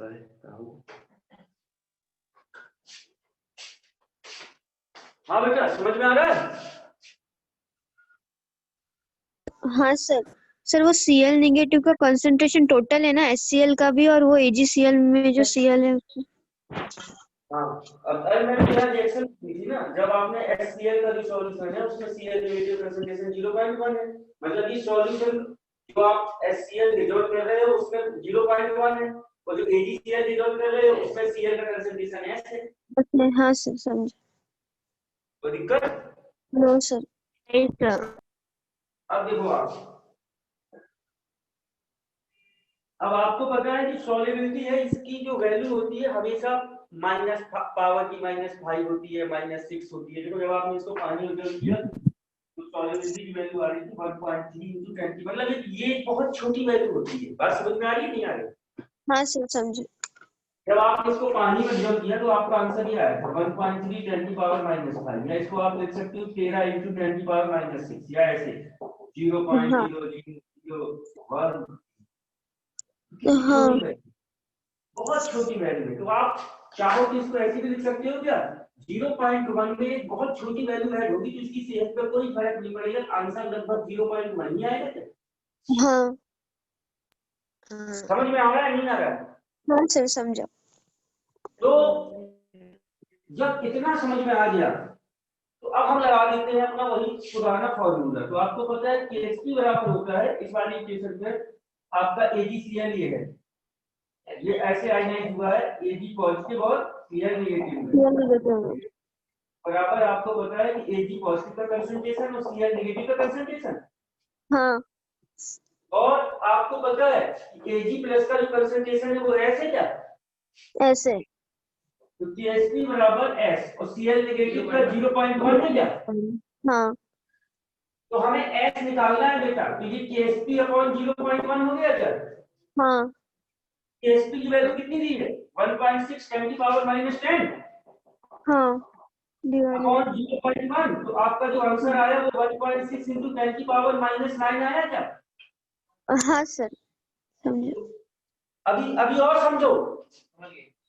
होता है ताऊ। हाँ बेटा समझ में आ रहा है? हाँ सर। सर वो Cl नेगेटिव का कंसंट्रेशन टोटल है ना HCl का भी, और वो AgCl में जो Cl है उसमें। हाँ अब अरे मैंने यहाँ रिएक्शन की थी ना, जब आपने HCl का जो सॉल्यूशन है उसमें Cl नेगेटिव कंसंट्रेशन 0.1 है, मतलब ये सॉल्यूशन जो आप HCl डिसॉल्व कर रहे हो उसमें 0.1 है, और जो AgCl डिसॉल्व कर रहे हो उसमें Cl का कंसंट्रेशन S है। हाँ सर समझे। कोई दिक्कत? No sir. नहीं सर। अब देखो आप, अब आपको पता है कि सॉल्युबिलिटी है, इसकी जो वैल्यू होती है हमेशा माइनस पावर की -5 होती है, -6 होती है। देखो जब आपने इसको पानी में गर्म किया तो सॉल्युबिलिटी की वैल्यू आ रही थी 1.3 × 10, मतलब ये बहुत छोटी वैल्यू होती है। बात समझ में आ रही है नहीं आ रही? हाँ सर समझे। जब आपने इसको पानी में गर्म किया तो आपका आंसर ये आया था 1.3 × 10⁻⁵, या इसको आप लिख सकते हो 13 × 10⁻⁶, या ऐसे हाँ 0.0001। कितनी हाँ। छोटी वैल्यू, बहुत छोटी वैल्यू है। तो आप चाहो तो इसको ऐसे भी लिख सकते हो क्या, 0.1 में बहुत छोटी वैल्यू ऐड होगी तो इसकी सेहत पर कोई फर्क नहीं पड़ेगा, आंसर लगभग 0.1 ही आएगा क्या? हाँ समझ में आ रहा है नहीं आ रहा है? हाँ सर समझा। तो जब इतना समझ में आ गया तो अब हम लगा देते हैं अपना वही पुराना फॉर्मूला। तो आपको पता है KHP बराबर होता है इस वाली इक्वेशन में आपका AgCl ये है, ये ऐसे आयनाइज हुआ है, Ag पॉजिटिव और Cl नेगेटिव है, बराबर आपको पता है कि Ag पॉजिटिव का कंसंट्रेशन और Cl नेगेटिव का कंसंट्रेशन। हाँ और आपको पता है कि Ag प्लस का जो कंसंट्रेशन है वो S है क्या? ऐसे। तो KHP बराबर S और Cl नेगेटिव का 0.1 है क्या? हाँ तो हमें S निकालना है बेटा, तो ये KHP अपॉन 0.1 हो गया क्या? हाँ KHP की वैल्यू कितनी दी है? 1.6 10⁻⁻10 हाँ डिवाइडेड। अपॉन 0.1, तो आपका जो आंसर आया वो 1.6 × 10⁻⁹ आया क्या? हाँ सर समझे। अभी अभी और समझो,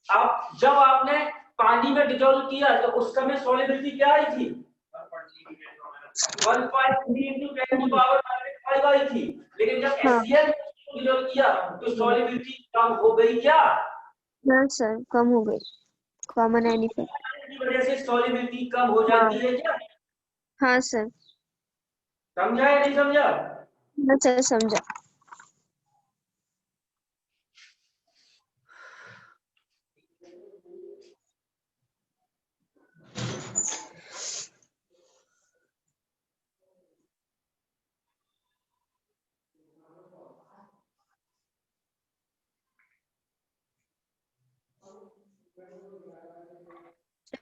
आप जब आपने पानी में डिसॉल्व किया तो उस समय सॉल्युबिलिटी क्या आई थी? 1.3 × 10⁻⁵ आई थी, लेकिन जब हाँ HCl डिसॉल्व किया तो सॉल्युबिलिटी कम हो गई क्या? हाँ सर कम हो गई। Common an effect. की वजह से सॉल्युबिलिटी कम हो हाँ जाती है क्या? हाँ सर। समझा या नहीं समझा? हाँ सर समझा।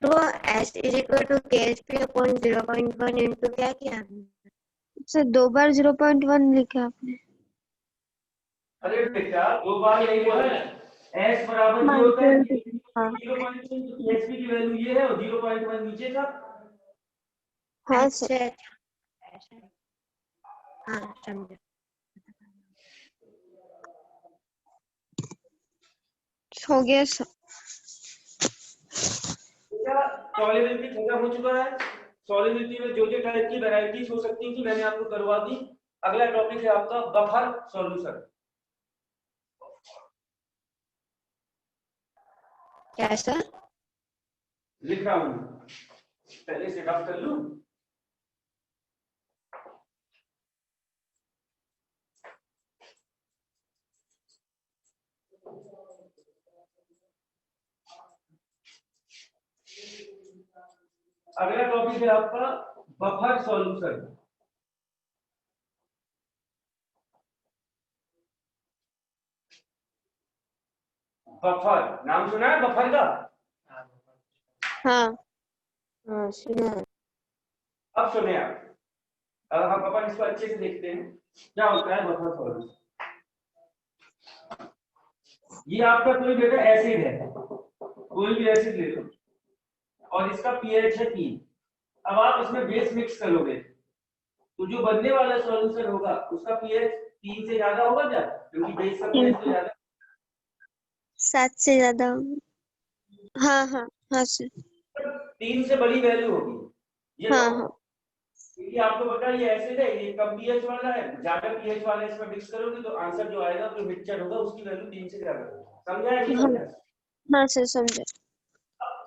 तो S = KHP अपॉन 0.1 इंटू क्या किया सर? 2 बार 0.1 लिखा आपने। अरे बेटा दो बार यही बोला है, S बराबर ये हाँ होता है 0.1। 0.1, तो KHP की वैल्यू ये है और 0.1 नीचे था। हाँ सर। हाँ समझा। हो गया सर। बेटा सॉल्युबिलिटी खत्म हो चुका है, सॉल्युबिलिटी में जो जो टाइप की वैरायटीज हो सकती थी मैंने आपको करवा दी। अगला टॉपिक है आपका बफर सॉल्यूशन। क्या सर? लिख रहा हूं, पहले से ड्राफ्ट कर लूं। अगला टॉपिक है आपका बफर सॉल्यूशन। बफर नाम सुना है बफर का? हाँ हाँ सुना है। अब सुने आप, अब हम अपन इसको अच्छे से देखते हैं क्या होता है बफर सॉल्यूशन। ये आपका कोई बेटा एसिड है, कोई भी एसिड ले लो और इसका पीएच है 3। अब आप इसमें बेस मिक्स करोगे तो जो बनने वाला सॉल्यूशन होगा उसका पीएच 3 से ज्यादा होगा क्या, क्योंकि बेस का पीएच तो ज्यादा। 7 से ज्यादा। हाँ हाँ हाँ सर। 3 से बड़ी वैल्यू होगी ये हाँ तो, हाँ क्योंकि आपको पता है ये एसिड है, ये कम पीएच वाला है, ज्यादा पीएच वाला इसमें मिक्स करोगे तो आंसर जो आएगा जो मिक्सचर होगा उसकी वैल्यू 3 से ज्यादा होगी। समझा या नहीं हाँ समझा? हाँ सर समझे।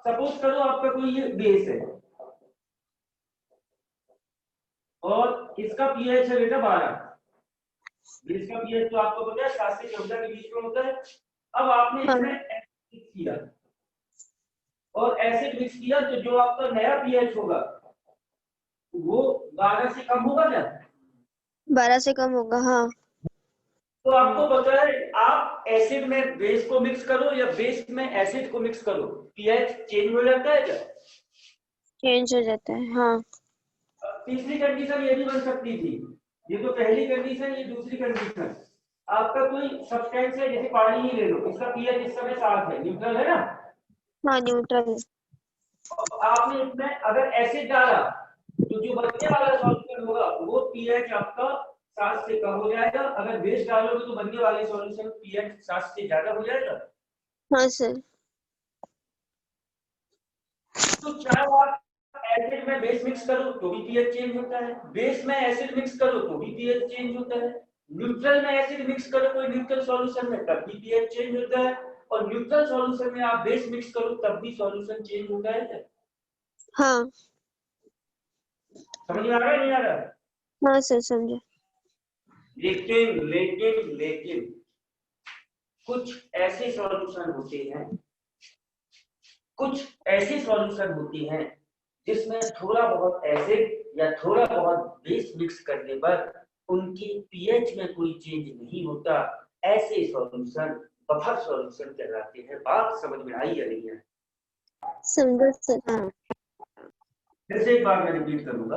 सपोज करो आपका कोई ये बेस है और इसका पीएच है बेटा 12। बेस का पीएच तो आपको पता है 7 से 14 के बीच में होता है। अब आपने हाँ इसमें एसिड मिक्स किया और एसिड मिक्स किया तो जो आपका नया पीएच होगा वो 12 से कम होगा क्या? 12 से कम होगा हाँ। तो आपको पता है आप एसिड में बेस को मिक्स करो या बेस में एसिड को मिक्स करो, पीएच चेंज हो जाता है क्या? चेंज हो जाता है हाँ। तीसरी कंडीशन ये भी बन सकती थी, ये तो पहली कंडीशन, ये दूसरी कंडीशन। आपका कोई सब्सटेंस है, जैसे पानी ही ले लो, इसका पीएच इस समय 7 है, न्यूट्रल है ना? हाँ न्यूट्रल है। आपने इसमें अगर एसिड डाला तो जो बनने वाला सॉल्यूशन होगा वो पीएच आपका 7 से कम हो जाएगा, अगर बेस डालोगे तो बनने वाले सॉल्यूशन पीएच 7 से ज्यादा हो जाएगा। हाँ सर। तो चाहे आप एसिड में बेस मिक्स करो तो भी पीएच चेंज होता है, बेस में एसिड मिक्स करो तो भी पीएच चेंज होता है, न्यूट्रल में एसिड मिक्स करो कोई न्यूट्रल सॉल्यूशन में तब भी पीएच चेंज होता है, और न्यूट्रल सॉल्यूशन में आप बेस मिक्स करो तब भी सॉल्यूशन चेंज होता है क्या? हाँ समझ में आ रहा है नहीं आ रहा? हाँ सर समझे। लेकिन लेकिन लेकिन कुछ ऐसे सॉल्यूशन होते हैं, कुछ ऐसे सॉल्यूशन होते हैं जिसमें थोड़ा बहुत एसिड या थोड़ा बहुत बेस मिक्स करने पर उनकी पीएच में कोई चेंज नहीं होता, ऐसे सॉल्यूशन बफर सॉल्यूशन कहलाते हैं। बात समझ में आई या नहीं है? समझो सर हाँ। फिर से एक बार मैं रिपीट करूंगा,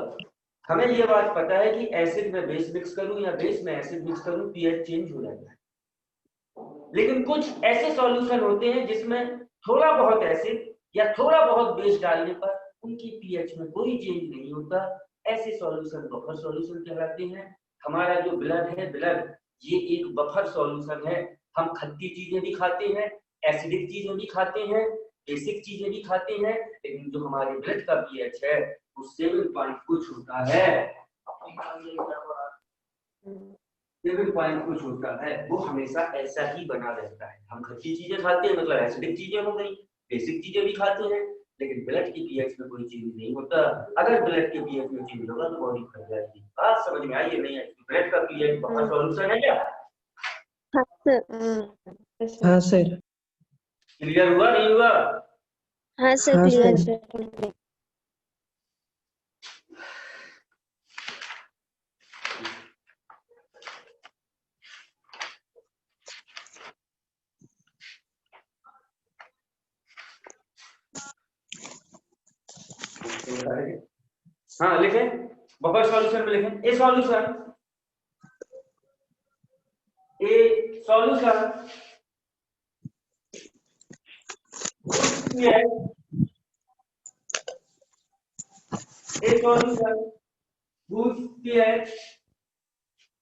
हमें यह बात पता है कि एसिड में बेस मिक्स करूं या बेस में एसिड मिक्स करूं पीएच चेंज हो जाता है, लेकिन कुछ ऐसे सॉल्यूशन होते हैं जिसमें थोड़ा बहुत एसिड या थोड़ा बहुत बेस डालने पर उनकी पीएच में कोई चेंज नहीं होता, ऐसे सॉल्यूशन बफर सॉल्यूशन कहलाते हैं। हमारा जो ब्लड है, ब्लड ये एक बफर सॉल्यूशन है। हम खट्टी चीजें भी खाते हैं, एसिडिक चीजें भी खाते हैं, बेसिक चीजें भी खाते हैं, लेकिन जो हमारे ब्लड का पीएच है वो 7 पॉइंट कुछ होता है, 7 पॉइंट कुछ होता है, वो हमेशा ऐसा ही बना रहता है। हम खट्टी चीजें खाते हैं मतलब एसिडिक चीजें हो गई, बेसिक चीजें भी खाते हैं, लेकिन ब्लड की पीएच में कोई चेंज नहीं होता। अगर ब्लड के पीएच में चेंज होगा तो बॉडी फट जाएगी। बात समझ में आई है नहीं आई? ब्लड का पीएच बफर सॉल्यूशन है क्या? हाँ सर। हाँ सर। क्लियर हुआ नहीं हुआ? हाँ सर हाँ क्लियर। सर। हाँ लिखें, बफर सॉल्यूशन में लिखें ए solution, A solution a solution whose pH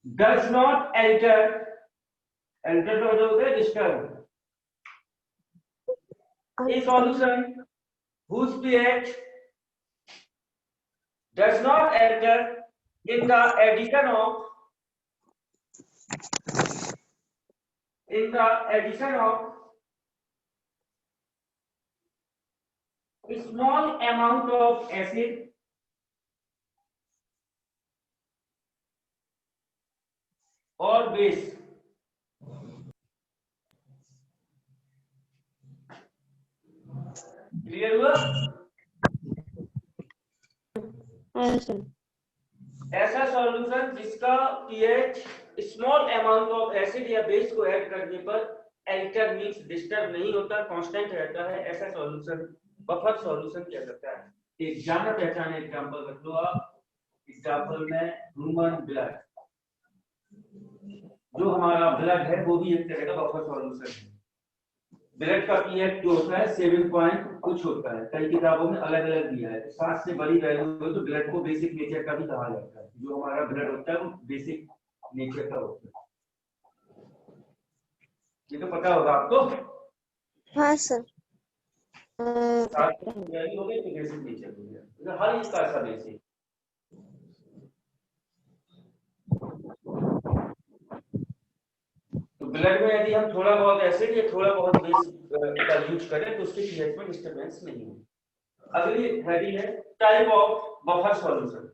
does not enter तो जो होता है disturb, a solution whose pH does not enter in the addition of a small amount of acid or base। Clear हुआ? हाँ sir. ऐसा solution जिसका pH small amount of acid या base को ऐड करने पर एल्टर मींस डिस्टर्ब नहीं होता, कांस्टेंट रहता है, ऐसा सॉल्यूशन बफर सॉल्यूशन किया जाता है। एक जाना पहचाने एग्जांपल रख लो आप। एग्जांपल में ह्यूमन ब्लड, जो हमारा ब्लड है वो भी एक तरह का बफर सॉल्यूशन है। ब्लड का पीएच जो होता है 7 पॉइंट कुछ होता है, कई किताबों में अलग अलग दिया है। 7 से बड़ी वैल्यू हो तो ब्लड को बेसिक नेचर का भी कहा जाता है, जो हमारा ब्लड होता है वो बेसिक नेचर का होता है, ये तो पता होगा आपको। हाँ सर। वैल्यू हो गई तो बेसिक नेचर हो गया, मतलब हर इसका ऐसा बेसिक। तो ब्लड में यदि हम थोड़ा बहुत एसिड या थोड़ा बहुत बेस का यूज करें तो उसके पीएच में डिस्टरबेंस नहीं होगी। अगली हेडिंग है type of buffer solution.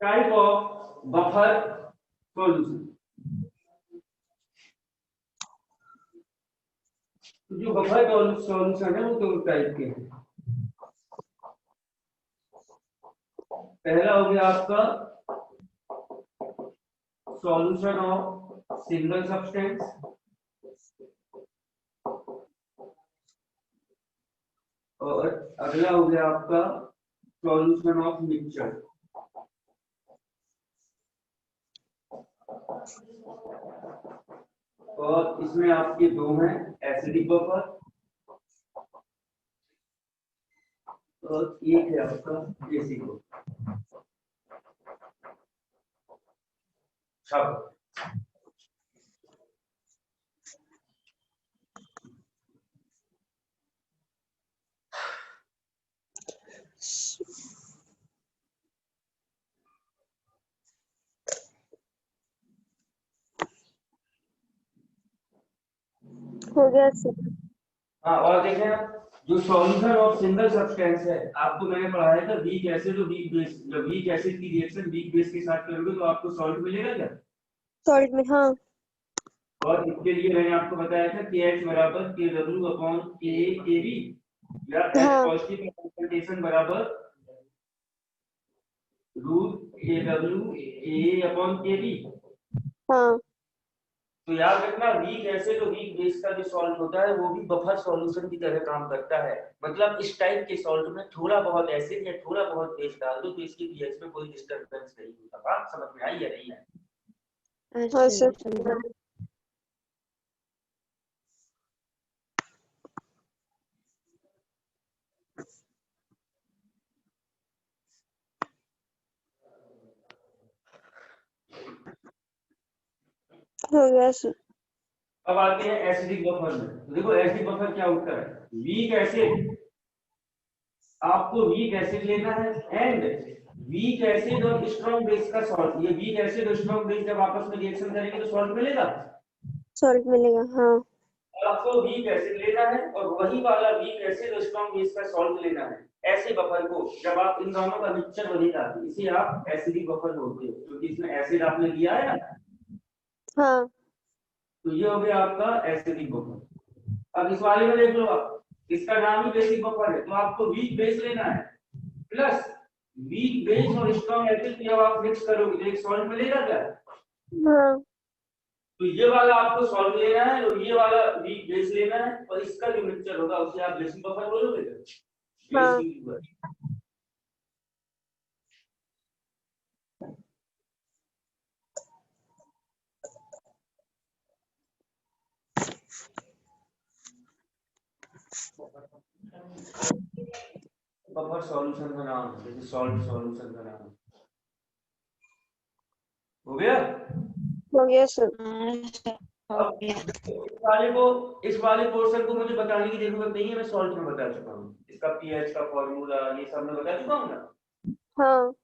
Type of buffer solution, जो बफर सॉल्यूशन है वो दो टाइप के हैं। पहला हो गया आपका सॉल्यूशन ऑफ सिंगल सब्सटेंस, और अगला हो गया आपका सॉल्यूशन ऑफ मिक्सचर। और इसमें आपके दो हैं, एसिडिक बफर और एक है आपका बेसिक बफर। हो गया सर। हाँ, और देखें आप, जो सॉल्यूशन ऑफ सिंगल सब्सटेंस है, आपको मैंने पढ़ाया था वीक एसिड और वीक बेस। जब वीक एसिड की रिएक्शन वीक बेस के साथ करोगे तो आपको सॉल्ट मिलेगा क्या? सॉल्ट में, हाँ। और इसके लिए मैंने आपको बताया था KH बराबर KW अपॉन KAB, या H पॉजिटिव कंसंट्रेशन बराबर root AW AA upon KB। हाँ। तो याद रखना, वीक एसिड और वीक बेस का जो सॉल्ट होता है वो भी बफर सॉल्यूशन की तरह काम करता है। मतलब इस टाइप के सॉल्ट में थोड़ा बहुत एसिड या थोड़ा बहुत बेस डाल दो तो इसके पीएच में कोई डिस्टरबेंस नहीं होता। बात समझ में आई या नहीं है? हाँ सर। हो गया सर। अब आते हैं एसिडिक बफर में। तो देखो एसिडिक बफर क्या होता है, वीक एसिड, आपको वीक एसिड लेना है एंड वीक एसिड और स्ट्रॉन्ग बेस का सॉल्ट। ये वीक एसिड और स्ट्रॉन्ग बेस जब आपस में रिएक्शन करेंगे तो सॉल्ट मिलेगा। सॉल्ट मिलेगा, हाँ। आपको वीक एसिड लेना है और वही वाला वीक एसिड और स्ट्रॉन्ग बेस का सॉल्ट लेना है। ऐसे बफर को जब आप इन दोनों का मिक्सचर बनेगा इसे आप एसिडिक बफर बोलते हो, क्योंकि इसमें एसिड आपने लिया है ना। हाँ। तो ये हो गया आपका एसिडिक बफर। अब इस वाले में देख लो आप, इसका नाम ही बेसिक बफर है, तो आपको वीक बेस लेना है प्लस वीक बेस और स्ट्रॉन्ग एसिड जब आप मिक्स करोगे तो एक सॉल्ट मिलेगा क्या? हाँ। तो ये वाला आपको सॉल्ट लेना है और ये वाला वीक बेस लेना है और इसका जो मिक्सचर होगा उसे आप बेसिक बफर बोलोगे। हाँ। बफर सॉल्यूशन का नाम है, जैसे सॉल्ट सॉल्यूशन का नाम हो गया। हो गया सर। अब इस वाले पोर्शन को मुझे बताने की जरूरत नहीं है, मैं सॉल्ट में बता चुका हूँ। इसका पीएच का फॉर्मूला ये सब मैं बता चुका हूँ ना। हाँ।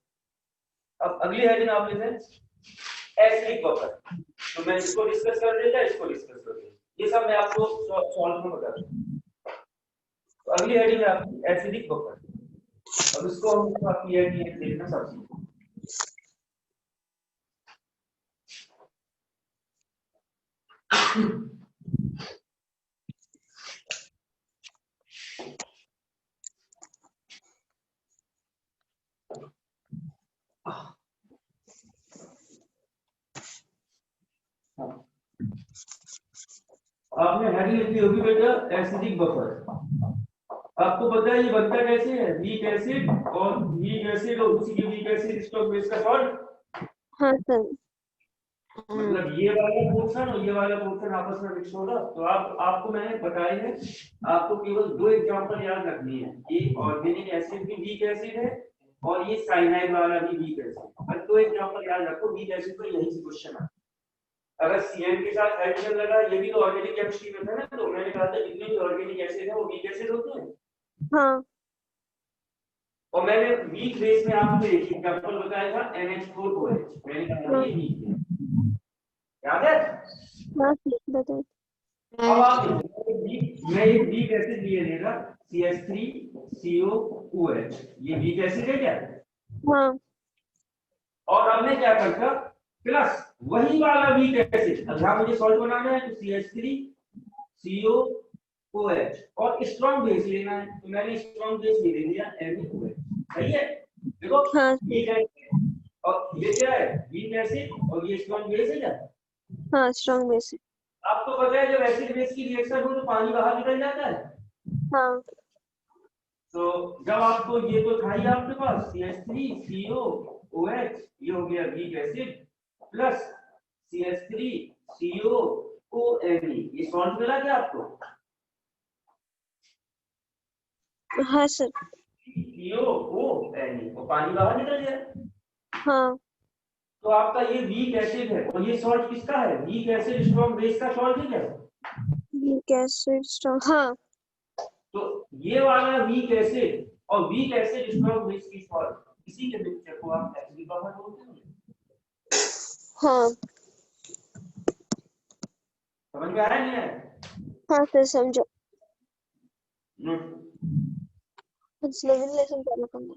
अब अगली हेडिंग आप लिखें एसिडिक बफर। तो मैं इसको डिस्कस कर देता, इसको डिस्कस कर देता, ये सब मैं आपको सॉल्ट में बता दूंगा। तो अगली हेडिंग है आपकी एसिडिक बफर। अब इसको हम क्लियर देखना सबसे। आपने हेडिंग लिखी होगी बेटा एसिडिक बफर। आपको पता है ये बनता कैसे है, वीक एसिड और उसी के वीक एसिड स्टॉक बेस का सॉल्ट। हाँ सर। मतलब ये वाला पोर्शन और ये वाला पोर्शन आपस में मिक्स होगा। तो आपको मैंने बताया है, आपको केवल दो एग्जांपल याद रखनी है। ये ऑर्गेनिक एसिड भी वीक एसिड है और ये साइनाइड वाला भी वीक एसिड। बस दो एग्जांपल याद रखो, वीक एसिड पर यही से क्वेश्चन आता है। अगर CN के साथ हाइड्रोजन लगा, ये भी तो ऑर्गेनिक केमिस्ट्री में था ना, तो मैंने कहा था जितने भी ऑर्गेनिक एसिड है वो वीक एसिड होते हैं। हाँ और मैंने वीक बेस में आपको एक एग्जांपल बताया था NH4OH, मैंने कहा ये वीक है, याद है? हाँ सर बताइए। अब आप देखो, मैं एक वीक एसिड लिए लेगा CH3COOH, ये वीक एसिड है क्या? हाँ और अब मैं क्या करता, प्लस वही वाला वीक एसिड, अब यहाँ मुझे सॉल्ट बनाना है तो CH3COOH और स्ट्रॉन्ग बेस लेना है, तो मैंने स्ट्रॉन्ग बेस ले लिया NaOH। सही है? देखो हाँ वीक एसिड और ये क्या है, वीक एसिड और ये स्ट्रॉन्ग बेस है क्या? हाँ स्ट्रॉन्ग बेस है। आपको पता है जब एसिड बेस की रिएक्शन हो तो पानी बाहर निकल जाता है। हाँ तो जब आपको ये तो था ही आपके पास CH3COOH, ये हो गया वीक एसिड, प्लस CH3COONE, ये सॉल्ट मिला क्या आपको? हाँ सर। COONE और पानी बाहर निकल गया। हाँ तो आपका ये वीक एसिड है और ये सॉल्ट किसका है? वीक एसिड स्ट्रॉन्ग बेस का सॉल्ट है क्या? वीक एसिड स्ट्रॉन्ग, हाँ तो ये वाला वीक एसिड और वीक एसिड स्ट्रॉन्ग बेस की सॉल्ट, इसी के मिक्सचर को आप एसिडिक बफर बोलते हैं। हाँ समझ में आया नहीं है? हाँ सर समझो। नोट। नवीन लेसन चालू करना।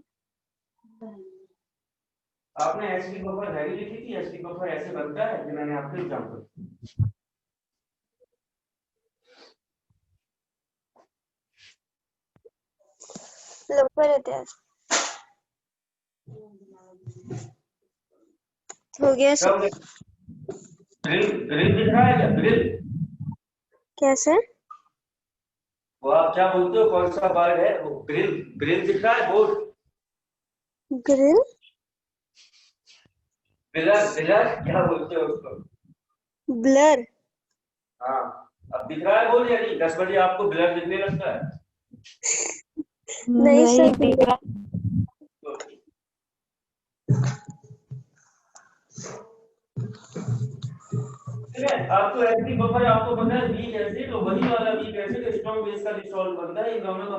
आपने एसिडिक बफर वैल्यू लिखी थी, एसिडिक बफर ऐसे बनता है कि मैंने आपको एग्जांपल, लवकर येते आज। हो गया सर। ग्रिल ग्रिल दिख रहा है क्या? ग्रिल क्या सर? वो आप क्या बोलते हो, कौन सा वर्ड है वो? ग्रिल, ग्रिल दिख रहा है? बोर्ड ग्रिल, पिलर, पिलर क्या बोलते हो उसको? ब्लर। हाँ, अब दिख रहा है बोर्ड या नहीं? 10 बजे आपको ब्लर दिखने लगता है? नहीं सर दिख रहा। ठीक है, आपको एसिडिक बफर आपको पता है वीक एसिड, तो वही वाला वीक एसिड स्ट्रॉन्ग बेस का डिसॉल्व बनता है, इन दोनों का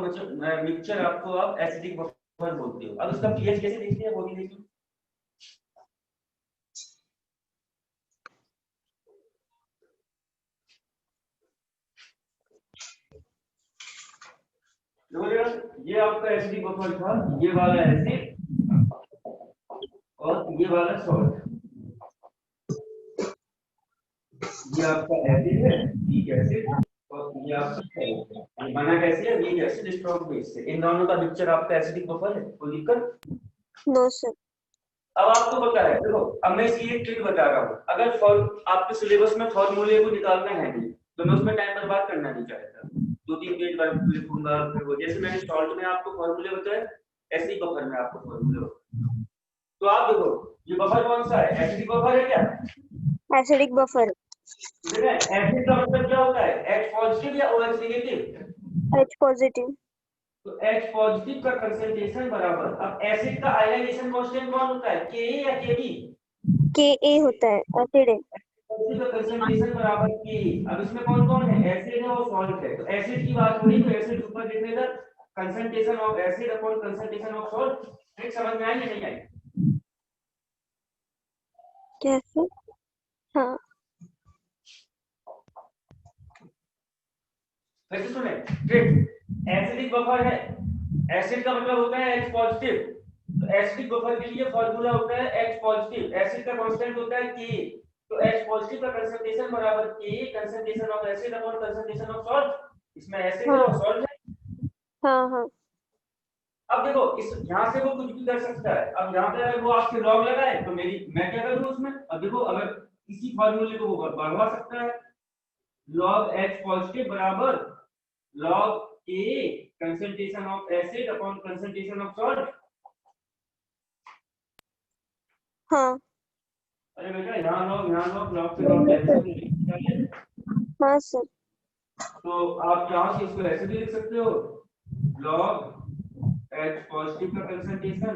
मिक्सचर आपको आप एसिडिक बफर बोलते हो। अब इसका पीएच कैसे देखते हैं वो भी देखिए। ये आपका एसिडिक बफर था, ये वाला एसिड और ये वाला सॉल्ट, ये आपका एसिड है वीक एसिड और ये आपका सॉल्ट है। ये बना कैसे है? वीक एसिड स्ट्रॉन्ग बेस से, इन दोनों का मिक्सचर आपका एसिडिक बफर है। कोई दिक्कत? No sir. अब आपको पता है, देखो अब मैं इसकी एक ट्रिक बता रहा हूँ। अगर आपके सिलेबस में फॉर्मूले को निकालना है नहीं तो मैं उसमें टाइम बर्बाद करना नहीं चाहता, 2-3 पेज बार लिखूंगा, फिर वो जैसे मैंने सॉल्ट में आपको फॉर्मूले बताए ऐसे ही बफर में आपको फॉर्मूले बताए। तो आप देखो ये बफर कौन सा है? एसिडिक बफर है क्या? Acidic buffer. एसिड का मतलब क्या होता है? H पॉजिटिव या OH नेगेटिव? H positive. तो H पॉजिटिव का कंसंट्रेशन बराबर, अब एसिड का आयनाइजेशन कांस्टेंट कौन होता है? Ka या Kb? Ka होता है, एसिड है। एसिड का कंसंट्रेशन बराबर Ka। अब इसमें कौन कौन है? एसिड है और सॉल्ट है, तो एसिड की बात हो रही तो एसिड ऊपर लिखने का, concentration of acid upon concentration of salt. ठीक, समझ में आई या नहीं आई? कैसे? हाँ फिर से सुने, ठीक, एसिडिक बफर है, एसिड का मतलब होता है H पॉजिटिव, तो एसिडिक बफर के लिए फार्मूला होता है H पॉजिटिव, एसिड का कांस्टेंट होता है Ka, तो H पॉजिटिव का कंसंट्रेशन बराबर Ka concentration of acid upon concentration of salt. इसमें एसिड है और सॉल्ट है। हाँ हाँ। अब देखो इस यहाँ से वो कुछ भी कर सकता है, अब यहाँ पे अगर वो आपके लॉग लगाए तो मैं क्या करूँ उसमें? अब देखो अगर इसी फार्मूले को वो बढ़वा सकता है, log H पॉजिटिव बराबर log Ka concentration of acid upon concentration of salt। हाँ अरे बेटा यहाँ log से log कैंसिल। हाँ सर। तो आप यहाँ से इसको ऐसे भी लिख सकते हो, log H पॉजिटिव का कंसंट्रेशन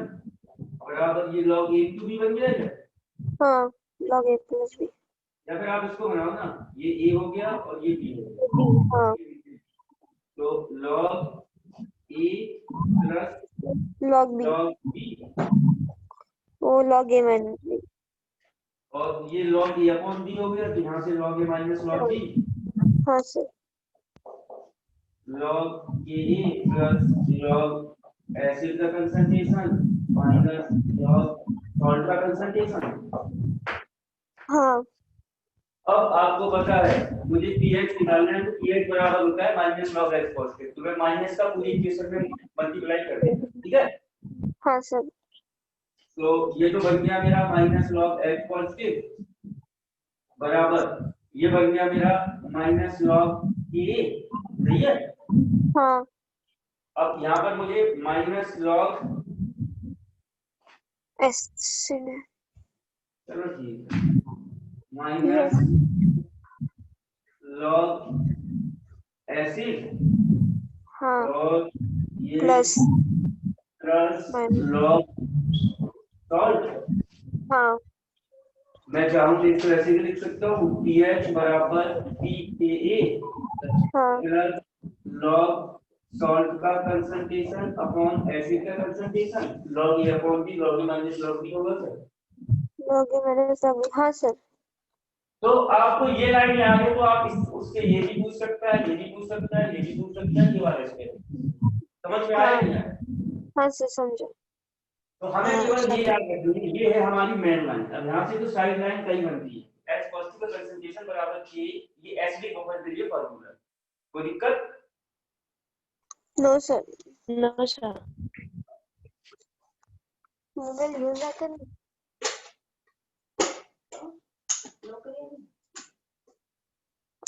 बराबर ये log A into B बन जाएगा। हाँ log A plus B। या फिर आप इसको बनाओ ना, ये ए हो गया और ये बी हो गया। हाँ तो log A plus log b, log B, वो log a minus b। और ये log ए अपॉन बी हो गया, तो यहाँ से log ए माइनस log बी, हाँ sir. log A plus log acid का कंसंट्रेशन माइनस log सॉल्ट का कंसंट्रेशन। हाँ अब आपको पता है मुझे pH निकालना है, तो pH बराबर होता है माइनस log H पॉजिटिव, तो मैं माइनस का पूरी इक्वेशन में मल्टीप्लाई कर देता हूं, ठीक है। हाँ सर। तो ये तो बन गया मेरा माइनस log H पॉजिटिव बराबर ये बन गया मेरा माइनस log A, सही है। हाँ अब यहाँ पर मुझे माइनस log, एसिड है। चलो ठीक है, माइनस log एसिड हाँ और ये plus plus minus. log salt. हाँ मैं चाहूँ तो इसको ऐसे भी लिख सकता हूँ, pH बराबर pKa हाँ प्लस log सॉल्ट का कंसंट्रेशन अपॉन एसिड का concentration, log A upon B, log A minus log B होगा sir. log a minus log b। हाँ सर। तो आपको ये लाइन याद है तो आप उसके ये भी पूछ सकता है, ये भी पूछ सकता है, ये भी पूछ सकता है, ये वाले से समझ में आया नहीं आया? हाँ सर समझो। तो हमें केवल ये याद रखनी है, ये है हमारी मेन लाइन। अब यहाँ से तो साइड लाइन कई बनती है, H पॉजिटिव का कंसंट्रेशन बराबर K, ये एसिडिक बफर के लिए फॉर्मूला है। कोई दिक्कत? No sir. No, sir. Mobile use आता नहीं।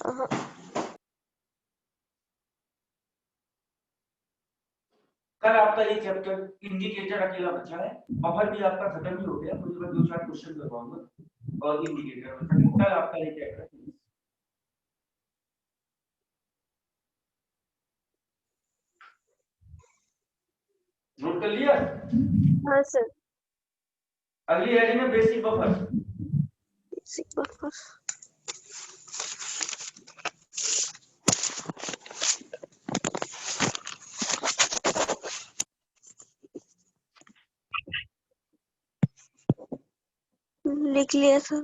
हाँ कल आपका ये चैप्टर इंडिकेटर अकेला बचा है, बफर भी आपका खत्म ही हो गया, मुझे बस 2-4 क्वेश्चन करवाऊंगा और इंडिकेटर बचा है। कल आपका ये चैप्टर नोट कर लिया। हाँ सर। अगली हेडिंग में बेसिक बफर। Basic buffer. लिख लिया सर।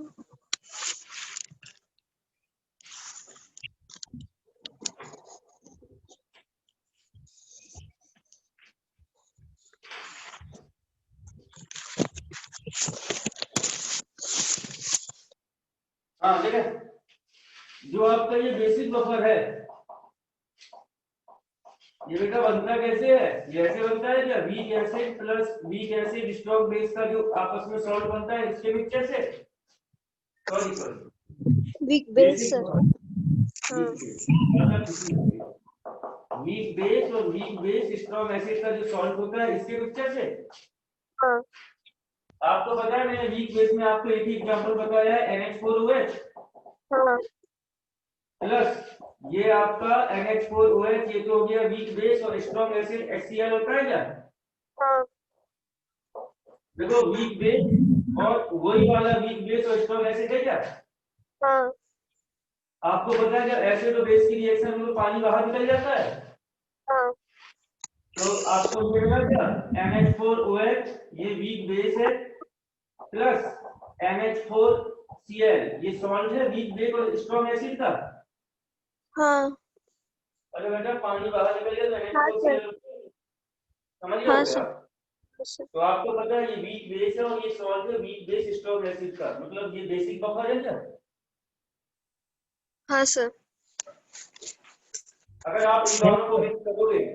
हाँ ठीक है, जो आपका ये बेसिक बफर है, ये बेटा बनता कैसे है? ये ऐसे बनता है क्या, weak acid plus weak acid strong base का जो आपस में सॉल्ट बनता है, इसके मिक्सचर से, सॉरी वीक बेस सर। हाँ वीक बेस और वीक बेस स्ट्रॉन्ग एसिड का जो सॉल्ट होता है, इसके मिक्सचर से। हाँ आपको पता है मैंने वीक बेस में आपको एक ही एग्जांपल बताया है, NH4OH हाँ प्लस ये आपका NH4OH, ये तो हो गया वीक बेस, और स्ट्रॉन्ग एसिड HCl होता है क्या? हाँ देखो वीक बेस और वही वाला वीक बेस और स्ट्रॉन्ग एसिड है क्या? हाँ आपको पता है जब एसिड और बेस की रिएक्शन में तो पानी बाहर निकल जाता है, हाँ तो आपको मिलेगा क्या, NH4OH ये वीक बेस है प्लस NH4Cl ये सॉल्ट है वीक बेस और स्ट्रॉन्ग एसिड का। हाँ अरे बेटा पानी बाहर निकल गया तो हाँ सर। NH4Cl समझ गए हाँ हो सर। क्या? तो आपको पता है ये वीक बेस है और ये सॉल्ट है वीक बेस स्ट्रॉन्ग एसिड का, मतलब ये बेसिक बफर है क्या? हाँ सर। अगर आप इन दोनों को मिक्स करोगे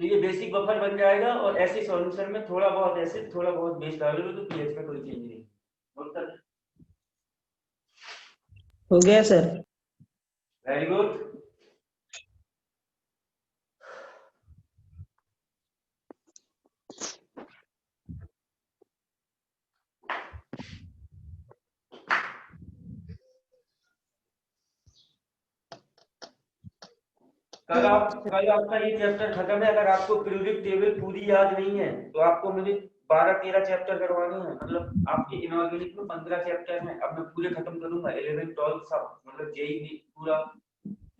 तो ये बेसिक बफर बन जाएगा, और ऐसे सॉल्यूशन में थोड़ा बहुत एसिड थोड़ा बहुत बेस डालोगे तो पीएच में कोई चेंज नहीं होता। हो गया सर। Very good. कल आपका ये चैप्टर खत्म है। अगर आपको पीरियोडिक टेबल पूरी याद नहीं है तो आपको मुझे 12-13 चैप्टर करवाने हैं, मतलब आपके इनऑर्गेनिक में 15 चैप्टर हैं। अब मैं पूरे खत्म करूंगा, 11 12 सब, मतलब जेई पूरा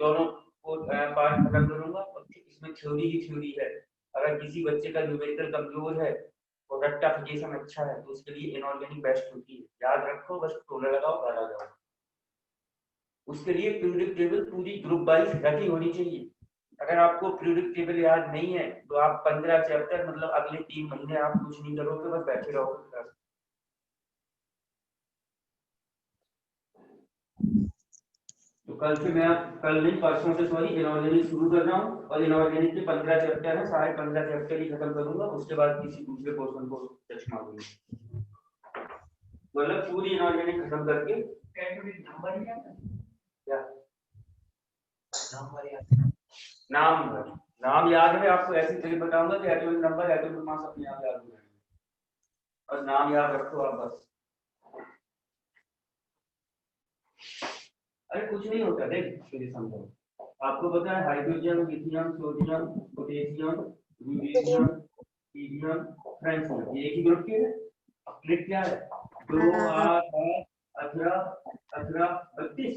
दोनों को पार्ट खत्म करूंगा। और इसमें थ्योरी ही थ्योरी है। अगर किसी बच्चे का न्यूमेरिकल कमजोर है, प्रोडक्ट एप्लीकेशन अच्छा है, तो उसके लिए इनऑर्गेनिक बेस्ट होती है। याद रखो, बस टोला लगाओ, घर आ जाओ। उसके लिए पीरियोडिक टेबल पूरी ग्रुप वाइज रखी होनी चाहिए। अगर आपको पीरियोडिक टेबल याद नहीं है, तो आप 15 चैप्टर, मतलब अगले 3 महीने आप कुछ नहीं करोगे, बस बैठे रहोगे। तो कल से मैं, कल नहीं परसों से सॉरी, इनऑर्गेनिक शुरू कर रहा हूँ। और इनऑर्गेनिक के 15 चैप्टर है, सारे 15 चैप्टर ही खत्म करूंगा। उसके बाद किसी दूसरे पोर्शन को टच मारूंगा, मतलब पूरी इनऑर्गेनिक खत्म करके। नंबर क्या, नाम नाम याद है आपको? ऐसी ट्रिक बताऊंगा कि एटॉमिक नंबर, एटॉमिक मास अपने आप याद हो जाएंगे। और नाम याद रखो आप बस। अरे कुछ नहीं होता, देख मुझे समझो। आपको पता है hydrogen, lithium, sodium, potassium, uranium, helium, francium, ये एक ही ग्रुप के हैं। ट्रिक क्या है? 2 8 18 18 32।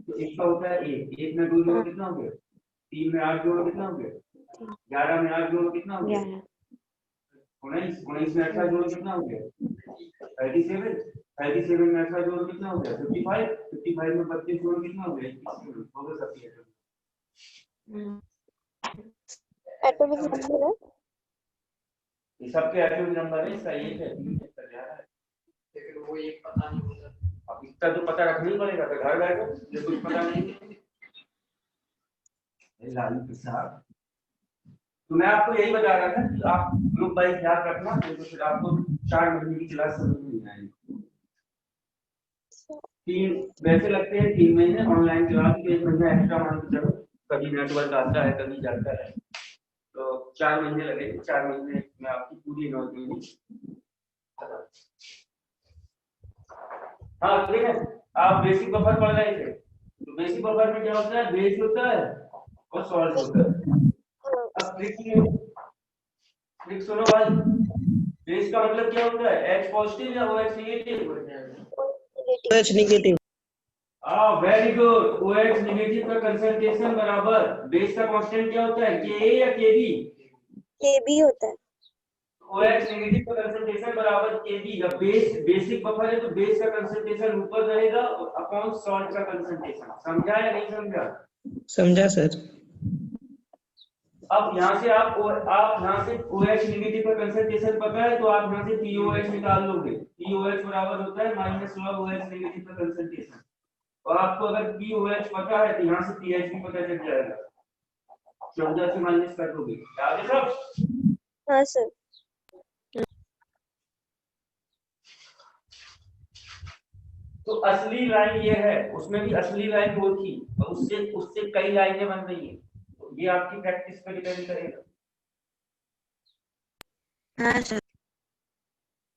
तो इसका होता है 1 1 में 2 जोड़ो कितना हो गया? 3 में 8 जोड़ो कितना हो गया? 11 में 8 जोड़ो कितना हो गया? 19 19 में 18 जोड़ो कितना हो गया? 37 37 में 18 जोड़ो कितना हो गया? 55 55 में 32 जोड़ो कितना हो गया? 21 हो गया। सब एटॉमिक नंबर है, ये सबके एटॉमिक नंबर है। इसका एक है, 3 है, जा रहा है, लेकिन वो एक पता नहीं होता। अब इसका तो पता रखना ही पड़ेगा। तो घर बैठो, ये कुछ पता नहीं है लालू प्रसाद। तो मैं आपको यही बता रहा था कि आप ग्रुप वाइज याद रखना, तो फिर आपको 4 महीने की क्लास समझ में नहीं आएगी। 3 वैसे लगते हैं, 3 महीने ऑनलाइन क्लास के, 1 महीना एक्स्ट्रा मान के चलो। कभी नेटवर्क आता है, कभी जाता है, तो 4 महीने लगेंगे। 4 महीने में आपकी पूरी नौकरी। हाँ ठीक है। आप बेसिक बफर पढ़ रहे थे, तो बेसिक बफर में क्या होता है? बेस होता है और सॉल्ट होता है। अब ट्रिक सुनो भाई। बेस का मतलब क्या होता है? H पॉजिटिव या OH negative? OH negative. Very good. OH negative का कंसंट्रेशन बराबर बेस का कांस्टेंट क्या होता है? Ka या Kb? Kb होता है। OH नेगेटिव का कंसंट्रेशन बराबर Kb। जब बेस बेसिक बफर है, तो बेस का कंसंट्रेशन ऊपर रहेगा अपॉन सॉल्ट का कंसंट्रेशन। समझा या नहीं समझा? समझा सर। अब यहाँ से आप यहाँ से OH नेगेटिव का कंसंट्रेशन पता है, तो आप यहाँ से POH निकाल लोगे। POH बराबर होता है -log OH नेगेटिव का कंसंट्रेशन। और आपको अगर POH पता है, तो यहाँ से pH भी पता चल जाएगा। 14 से माइनस कर दोगे। याद है सब? हाँ सर। तो असली लाइन ये है, उसमें भी असली लाइन वो थी, और उससे उससे कई लाइनें बन रही हैं। तो ये आपकी प्रैक्टिस पे डिपेंड करेगा। हाँ सर।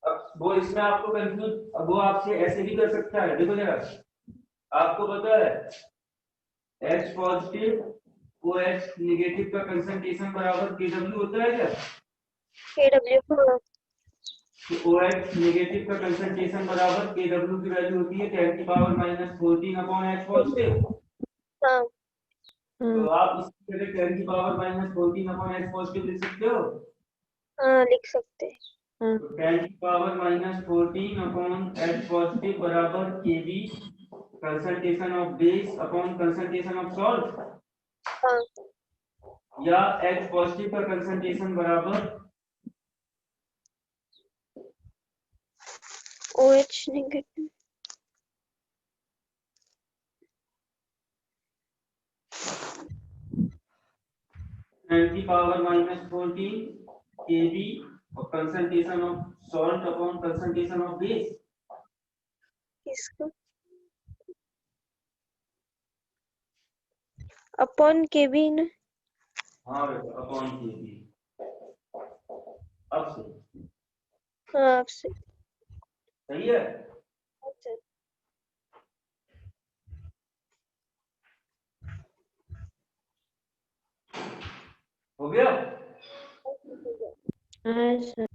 अब वो इसमें आपको कंफ्यूज, अब वो आपसे ऐसे भी कर सकता है। देखो जरा, आपको पता है H पॉजिटिव OH नेगेटिव का कंसंट्रेशन बराबर Kw होता है क्या? Kw। तो OH नेगेटिव का कंसंट्रेशन बराबर Kw की वैल्यू होती है 10⁻⁴ अपॉन H पॉजिटिव। हाँ। तो आप इसकी जगह 10⁻⁴ अपॉन H पॉजिटिव लिख सकते हो। हाँ लिख सकते हैं। तो 10⁻⁴ अपॉन H पॉजिटिव बराबर Kb concentration of base upon concentration of salt. हाँ। या H पॉजिटिव का कंसंट्रेशन बराबर OH नेगेटिव। (10⁻⁴ Kb और concentration of salt upon concentration of base. किसका? अपॉन Kb ना? हाँ बेटा, अपॉन Kb। अब से हाँ आपसे। सही है। अच्छा। हो गया? हाँ सर।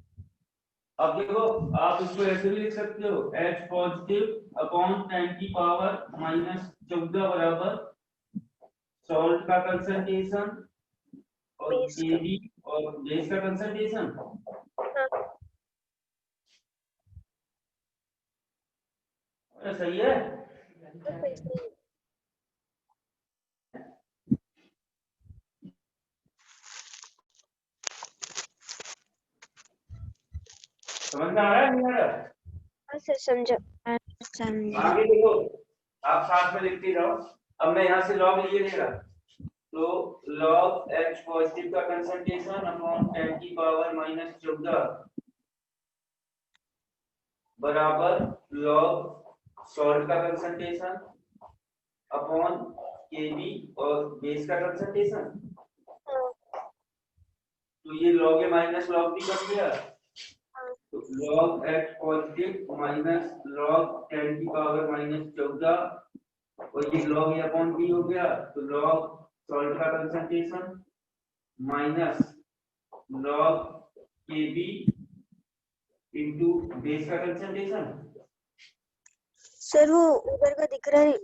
अब देखो आप इसको ऐसे भी लिख सकते हो H पॉजिटिव अपॉन 10 की पावर -14 बराबर सॉल्ट का कंसंट्रेशन और बेस का। Kb और बेस का कंसंट्रेशन। सही है। समझ में आ रहा है नहीं आ रहा? हाँ सर समझा। आगे देखो आप साथ में लिखते जाओ। अब मैं यहाँ से लॉग लिए लेगा तो लॉग H पॉजिटिव का कंसंट्रेशन अपॉन 10 की पावर -14 बराबर लॉग सॉल्ट का कंसंट्रेशन अपॉन Kb और बेस का कंसंट्रेशन। तो ये लॉग ए माइनस लॉग बी बन गया। तो log H positive minus log 10 की पावर -14 और ये log A अपॉन B हो गया। तो log सॉल्ट का concentration minus log Kb into base का कंसंट्रेशन। सर वो ऊपर का दिख रहा है।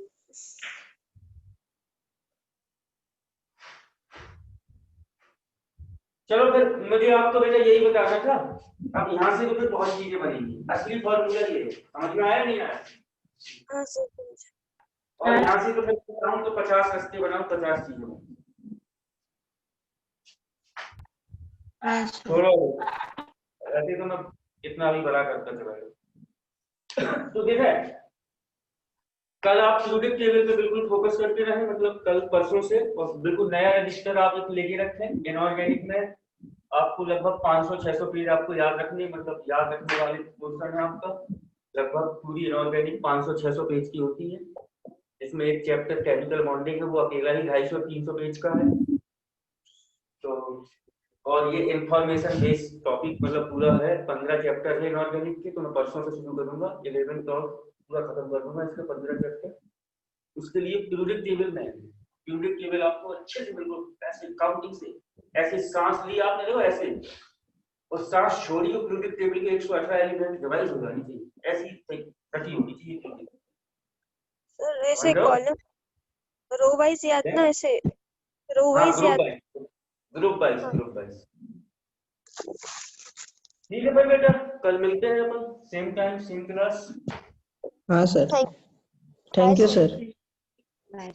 चलो फिर मुझे आपको बेटा यही बताना था। अब यहाँ से तो फिर बहुत चीजें बनेंगी। असली फॉर्मूला ये है। समझ में आया नहीं आया? हाँ सर। और यहाँ से तो मैं बताऊं तो 50 रास्ते बनाऊं 50 चीजें बनाऊं। छोड़ो ऐसे तो मैं इतना भी बड़ा करता चला। तो देखा कल आप प्यूरिक टेबल पे बिल्कुल फोकस करते रहे, मतलब कल परसों से, और बिल्कुल नया रजिस्टर आप एक लेके रखें। इनऑर्गेनिक में आपको लगभग 500-600 पेज आपको याद रखने, मतलब याद रखने वाले पोर्शन है आपका। लगभग पूरी इनऑर्गेनिक 500-600 पेज की होती है। इसमें एक चैप्टर केमिकल बॉन्डिंग है, वो अकेला ही 250-300 पेज का है। तो और ये इंफॉर्मेशन बेस्ड टॉपिक मतलब पूरा है। 15 चैप्टर है इनऑर्गेनिक के। तो मैं परसों से शुरू करूंगा 11 और पूरा खत्म कर दूंगा इसके 15 चैप्टर। उसके लिए पीरियोडिक टेबल में पीरियोडिक टेबल आपको अच्छे से बिल्कुल ऐसे काउंटिंग से ऐसे सांस ली आपने देखो ऐसे, और सांस छोड़ी तो पीरियोडिक टेबल के 118 एलिमेंट रिवाइज हो जानी चाहिए। ऐसी रटी होनी चाहिए। सर ऐसे कॉलम रो वाइज याद ना, ऐसे रो वाइज याद। Group wise. ठीक है भाई बेटा, कल मिलते हैं अपन सेम टाइम सेम क्लास। हाँ sir, thank you sir. Bye.